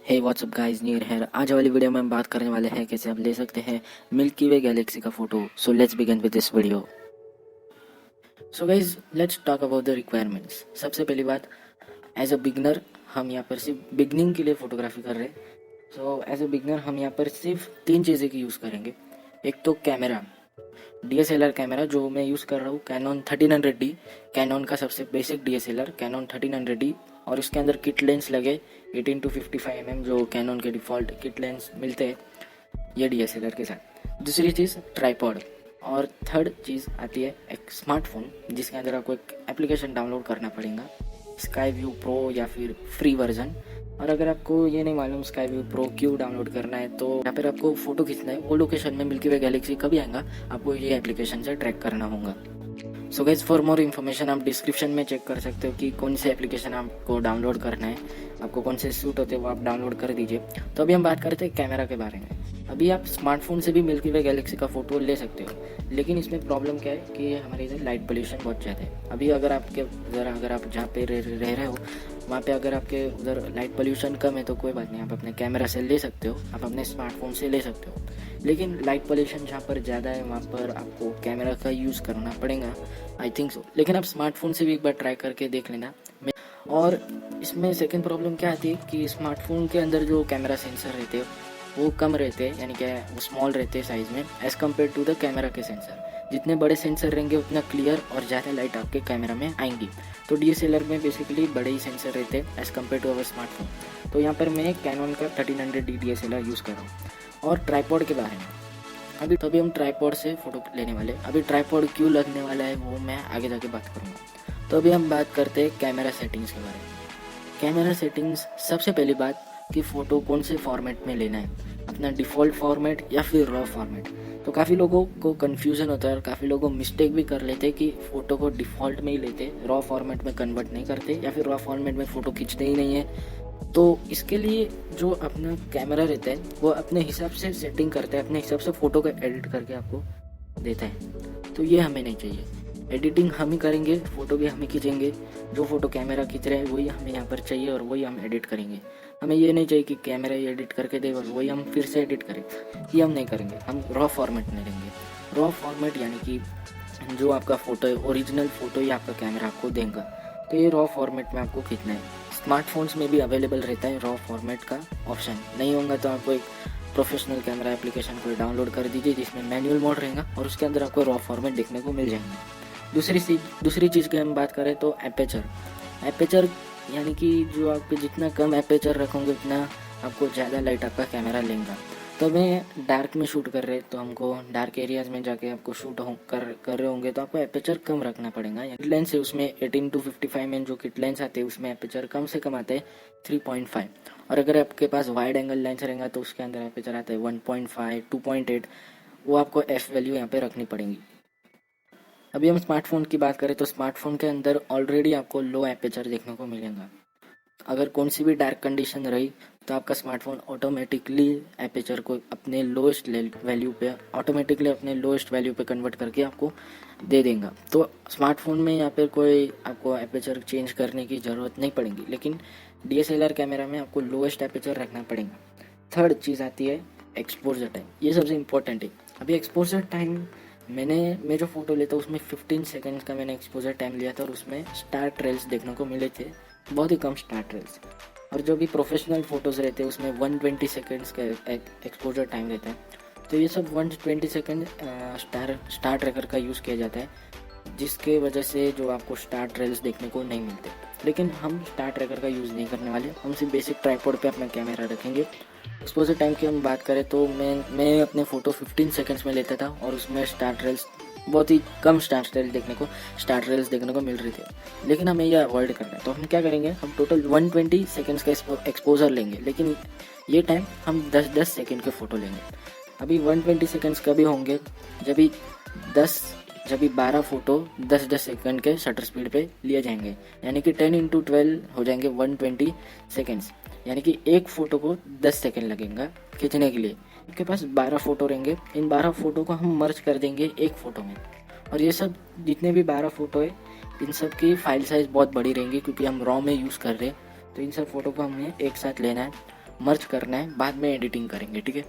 हे WhatsApp guys, नीर है। आज वाली वीडियो में हम बात करने वाले हैं कैसे आप ले सकते हैं मिल्की वे गैलेक्सी का photo. So let's begin with this video. So guys, let's talk about the requirements. सबसे पहली बात, एज अ बिगनर हम यहाँ पर सिर्फ बिगनिंग के लिए फोटोग्राफी कर रहे हैं। सो एज अ बिगनर हम यहाँ पर सिर्फ 3 चीज़ें की यूज़ करेंगे। एक तो कैमरा, DSLR कैमरा जो मैं यूज़ कर रहा हूँ कैनन 1300D, कैनन का सबसे बेसिक DSLR कैनन 1300D, और इसके अंदर किट लेंस लगे 18-55 mm जो कैनन के डिफ़ॉल्ट किट लेंस मिलते हैं ये DSLR के साथ। दूसरी चीज़ ट्राइपॉड, और थर्ड चीज़ आती है एक स्मार्टफोन जिसके अंदर आपको एक एप्लीकेशन डाउनलोड करना पड़ेगा, स्काई व्यू प्रो या फिर फ्री वर्जन। और अगर आपको ये नहीं मालूम स्काई व्यू प्रो क्यों डाउनलोड करना है तो यहाँ पर आपको फ़ोटो खींचना है, वो लोकेशन में मिल्की वे गैलेक्सी कभी आएगा आपको ये एप्लीकेशन से ट्रैक करना होगा। So guys, for more information आप डिस्क्रिप्शन में चेक कर सकते हो कि कौन से एप्लीकेशन आपको डाउनलोड करना है, आपको कौन से सूट होते हैं वो आप डाउनलोड कर दीजिए। तो अभी हम बात करते हैं कैमरा के बारे में। अभी आप स्मार्टफोन से भी मिल्की वे गैलेक्सी का फ़ोटो ले सकते हो, लेकिन इसमें प्रॉब्लम क्या है कि हमारे इधर लाइट पोल्यूशन बहुत ज़्यादा है। अभी अगर आप जहाँ पे रह रहे हो वहाँ पे अगर आपके उधर लाइट पोल्यूशन कम है तो कोई बात नहीं, आप अपने कैमरा से ले सकते हो, आप अपने स्मार्टफोन से ले सकते हो। लेकिन लाइट पोल्यूशन जहाँ पर ज़्यादा है वहाँ पर आपको कैमरा का यूज़ करना पड़ेगा, आई थिंक सो। लेकिन आप स्मार्टफोन से भी एक बार ट्राई करके देख लेना। और इसमें सेकंड प्रॉब्लम क्या आती है कि स्मार्टफोन के अंदर जो कैमरा सेंसर रहते हैं वो कम रहते हैं, यानी क्या वो स्मॉल रहते हैं साइज़ में as compare to the camera के सेंसर। जितने बड़े सेंसर रहेंगे उतना क्लियर और ज़्यादा लाइट आपके कैमरा में आएंगी। तो DSLR में बेसिकली बड़े ही सेंसर रहते हैं as compare to our smartphone. तो यहाँ पर मैं कैनन का 1300D DSLR यूज़ कर रहा हूँ। और ट्राइपॉड के बारे में अभी हम ट्राइपॉड से फ़ोटो लेने वाले। अभी ट्राइपॉड क्यों लगने वाला है वो मैं आगे जाके बात करूँगा। तो अभी हम बात करते हैं कैमरा सेटिंग्स के बारे में। कैमरा सेटिंग्स, सबसे पहली बात कि फ़ोटो कौन से फॉर्मेट में लेना है, अपना डिफ़ॉल्ट फॉर्मेट या फिर रॉ फॉर्मेट। तो काफ़ी लोगों को कन्फ्यूज़न होता है और काफ़ी लोग मिस्टेक भी कर लेते हैं कि फ़ोटो को डिफ़ॉल्ट में ही लेते, रॉ फॉर्मेट में कन्वर्ट नहीं करते या फिर रॉ फॉर्मेट में फ़ोटो खींचते ही नहीं है। तो इसके लिए जो अपना कैमरा रहता है वो अपने हिसाब से सेटिंग करता है, अपने हिसाब से फ़ोटो को एडिट करके आपको देता है। तो ये हमें नहीं चाहिए। एडिटिंग हम ही करेंगे, फ़ोटो भी हम ही खींचेंगे। जो फ़ोटो कैमरा खींच रहा है वही हमें यहाँ पर चाहिए और वही हम एडिट करेंगे। हमें ये नहीं चाहिए कि कैमरा ही एडिट करके दे और वही हम फिर से एडिट करें, ये हम नहीं करेंगे। हम रॉ फॉर्मेट में लेंगे। रॉ फॉर्मेट यानी कि जो आपका फ़ोटो है ओरिजिनल फ़ोटो ही आपका कैमरा आपको देगा। तो ये रॉ फॉर्मेट में आपको खींचना है। स्मार्टफोन्स में भी अवेलेबल रहता है रॉ फॉर्मेट का ऑप्शन। नहीं होगा तो आपको एक प्रोफेशनल कैमरा एप्लीकेशन को डाउनलोड कर दीजिए जिसमें मैनुअल मोड रहेगा और उसके अंदर आपको रॉ फॉर्मेट देखने को मिल जाएंगे। दूसरी चीज़ की हम बात करें तो एपेचर यानी कि जो आप जितना कम एपेचर रखोगे उतना आपको ज़्यादा लाइट आपका कैमरा लेगा। तो मैं डार्क में शूट कर रहे तो हमको डार्क एरियाज़ में जाके आपको शूट कर रहे होंगे तो आपको एपेचर कम रखना पड़ेगा। किट लेंस है उसमें 18-55 जो किट लेंस आते हैं उसमें एपेचर कम से कम आता है 3.5। और अगर आपके पास वाइड एंगल लेंस रहेगा तो उसके अंदर एपेचर आता है 1.5, 2.8। वो आपको एफ वैल्यू यहाँ पे रखनी पड़ेगी। अभी हम स्मार्टफोन की बात करें तो स्मार्टफोन के अंदर ऑलरेडी आपको लो एपेचर देखने को मिलेगा। अगर कौन सी भी डार्क कंडीशन रही तो आपका स्मार्टफोन ऑटोमेटिकली एपेचर को अपने लोएस्ट वैल्यू पे कन्वर्ट करके आपको दे देगा। तो स्मार्टफोन में यहाँ पर कोई आपको एपेचर चेंज करने की ज़रूरत नहीं पड़ेगी, लेकिन DSLR कैमरा में आपको लोएस्ट एपेचर रखना पड़ेगा। थर्ड चीज़ आती है एक्सपोजर टाइम। ये सबसे इम्पोर्टेंट है। अभी एक्सपोजर टाइम मैं जो फ़ोटो लेता हूँ उसमें 15 सेकंड्स का मैंने एक्सपोजर टाइम लिया था और उसमें स्टार ट्रेल्स देखने को मिले थे, बहुत ही कम स्टार ट्रेल्स। और जो भी प्रोफेशनल फ़ोटोज़ रहते हैं उसमें 120 सेकंड्स का एक्सपोजर टाइम रहता है। तो ये सब 120 सेकंड स्टार ट्रैकर का यूज़ किया जाता है, जिसके वजह से जो आपको स्टार ट्रेल्स देखने को नहीं मिलते। लेकिन हम स्टार ट्रैकर का यूज़ नहीं करने वाले, हम सिर्फ बेसिक ट्राइपॉड पे अपना कैमरा रखेंगे। एक्सपोजर टाइम की हम बात करें तो मैं अपने फ़ोटो 15 सेकंड्स में लेता था और उसमें स्टार ट्रेल्स बहुत ही कम स्टार ट्रेल्स देखने को मिल रही थी। लेकिन हमें यह अवॉइड करना है तो हम क्या करेंगे, हम टोटल 120 सेकंड्स का एक्सपोजर लेंगे, लेकिन ये टाइम हम 10-10 सेकंड के फ़ोटो लेंगे। अभी 120 सेकंड्स कभी होंगे जब भी 12 फ़ोटो 10-10 सेकंड के शटर स्पीड पे लिए जाएंगे, यानी कि 10x12 हो जाएंगे 120 सेकंड्स, यानी कि एक फ़ोटो को 10 सेकंड लगेगा खींचने के लिए। आपके पास 12 फ़ोटो रहेंगे, इन 12 फ़ोटो को हम मर्ज कर देंगे एक फ़ोटो में। और ये सब जितने भी 12 फ़ोटो है इन सब की फाइल साइज़ बहुत बड़ी रहेंगी क्योंकि हम रॉ में यूज़ कर रहे हैं। तो इन सब फ़ोटो को हमें एक साथ लेना है। मर्ज करना है, बाद में एडिटिंग करेंगे, ठीक है।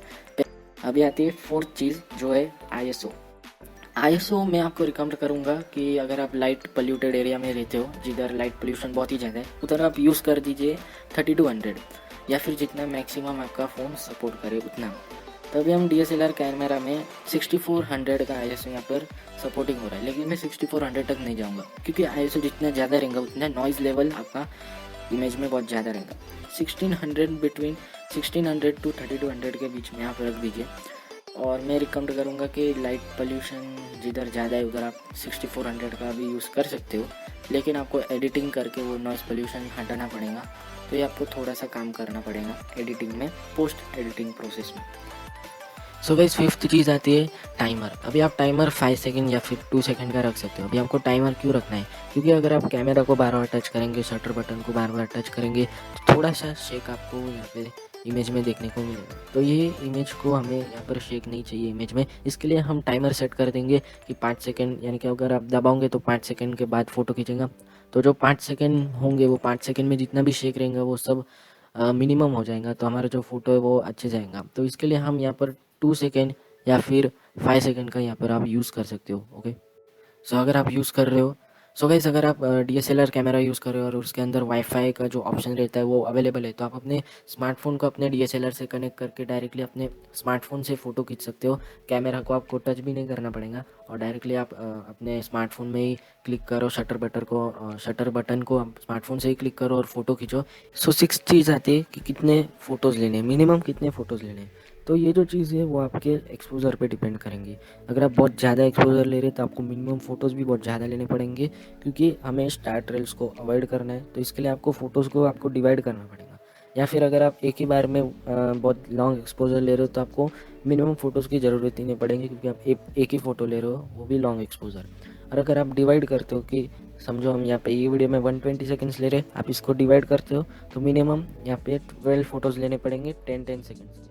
अभी आती है फोर्थ चीज़ जो है आईएसओ। आईएसओ मैं आपको रिकमेंड करूंगा कि अगर आप लाइट पोल्यूटेड एरिया में रहते हो, जिधर लाइट पोल्यूशन बहुत ही ज़्यादा है, उधर आप यूज़ कर दीजिए 3200 या फिर जितना मैक्सिमम आपका फ़ोन सपोर्ट करे उतना। तभी हम DSLR कैमरा में 6400 का आईएसओ यहाँ पर सपोर्टिंग हो रहा है, लेकिन मैं 6400 तक नहीं जाऊँगा, क्योंकि आईएसओ जितना ज़्यादा रहेगा उतना नॉइज़ लेवल आपका इमेज में बहुत ज़्यादा रहेगा। 1600 बिटवीन 1600 टू 3200 के बीच में आप रख दीजिए। और मैं रिकमेंड करूँगा कि लाइट पोल्यूशन जिधर ज़्यादा है उधर आप 6400 का भी यूज़ कर सकते हो, लेकिन आपको एडिटिंग करके वो नॉइज़ पोल्यूशन हटाना पड़ेगा। तो ये आपको थोड़ा सा काम करना पड़ेगा एडिटिंग में, पोस्ट एडिटिंग प्रोसेस में। सो गाइस फिफ्थ चीज़ आती है टाइमर। अभी आप टाइमर 5 सेकंड या फिर 2 सेकंड का रख सकते हो। अभी आपको टाइमर क्यों रखना है, क्योंकि अगर आप कैमरा को बार बार टच करेंगे, शटर बटन को बार बार टच करेंगे, तो थोड़ा सा शेक आपको यहाँ पे इमेज में देखने को मिलेगा। तो ये इमेज को हमें यहाँ पर शेक नहीं चाहिए इमेज में, इसके लिए हम टाइमर सेट कर देंगे कि 5 सेकंड, यानी कि अगर आप दबाओगे तो 5 सेकंड के बाद फ़ोटो खींचेगा। तो जो 5 सेकंड होंगे वो 5 सेकंड में जितना भी शेक रहेगा वो सब मिनिमम हो जाएगा, तो हमारा जो फ़ोटो है वो अच्छे जाएगा। तो इसके लिए हम यहाँ पर 2 सेकंड या फिर 5 सेकंड का यहाँ पर आप यूज़ कर सकते हो, ओके। सो अगर आप यूज़ कर रहे हो, सो गाइस अगर आप DSLR कैमरा यूज़ कर रहे हो और उसके अंदर वाईफाई का जो ऑप्शन रहता है वो अवेलेबल है, तो आप अपने स्मार्टफोन को अपने DSLR से कनेक्ट करके डायरेक्टली अपने स्मार्टफोन से फ़ोटो खींच सकते हो। कैमरा को आपको टच भी नहीं करना पड़ेगा और डायरेक्टली आप अपने स्मार्टफोन में ही क्लिक करो शटर बटन को स्मार्टफोन से ही क्लिक करो और फ़ोटो खींचो। सो 6 चीज़ आती है कि कितने फ़ोटोज़ लेने हैं, मिनिमम कितने फ़ोटोज़ लेने हैं। तो ये जो चीज़ है वो आपके एक्सपोज़र पे डिपेंड करेंगी। अगर आप बहुत ज़्यादा एक्सपोज़र ले रहे हैं तो आपको मिनिमम फ़ोटोज़ भी बहुत ज़्यादा लेने पड़ेंगे, क्योंकि हमें स्टार्ट रेल्स को अवॉइड करना है। तो इसके लिए आपको फ़ोटोज़ को आपको डिवाइड करना पड़ेगा। या फिर अगर आप एक ही बार में बहुत लॉन्ग एक्सपोज़र ले रहे हो तो आपको मिनिमम फ़ोटोज़ की ज़रूरत ही नहीं पड़ेगी, क्योंकि आप एक ही फ़ोटो ले रहे हो, वो भी लॉन्ग एक्सपोज़र। और अगर आप डिवाइड करते हो कि समझो हम यहाँ पे ये वीडियो में 120 सेकंड्स ले रहे हैं, आप इसको डिवाइड करते हो तो मिनिमम यहाँ पे 12 फ़ोटोज़ लेने पड़ेंगे 10-10 सेकंड्स।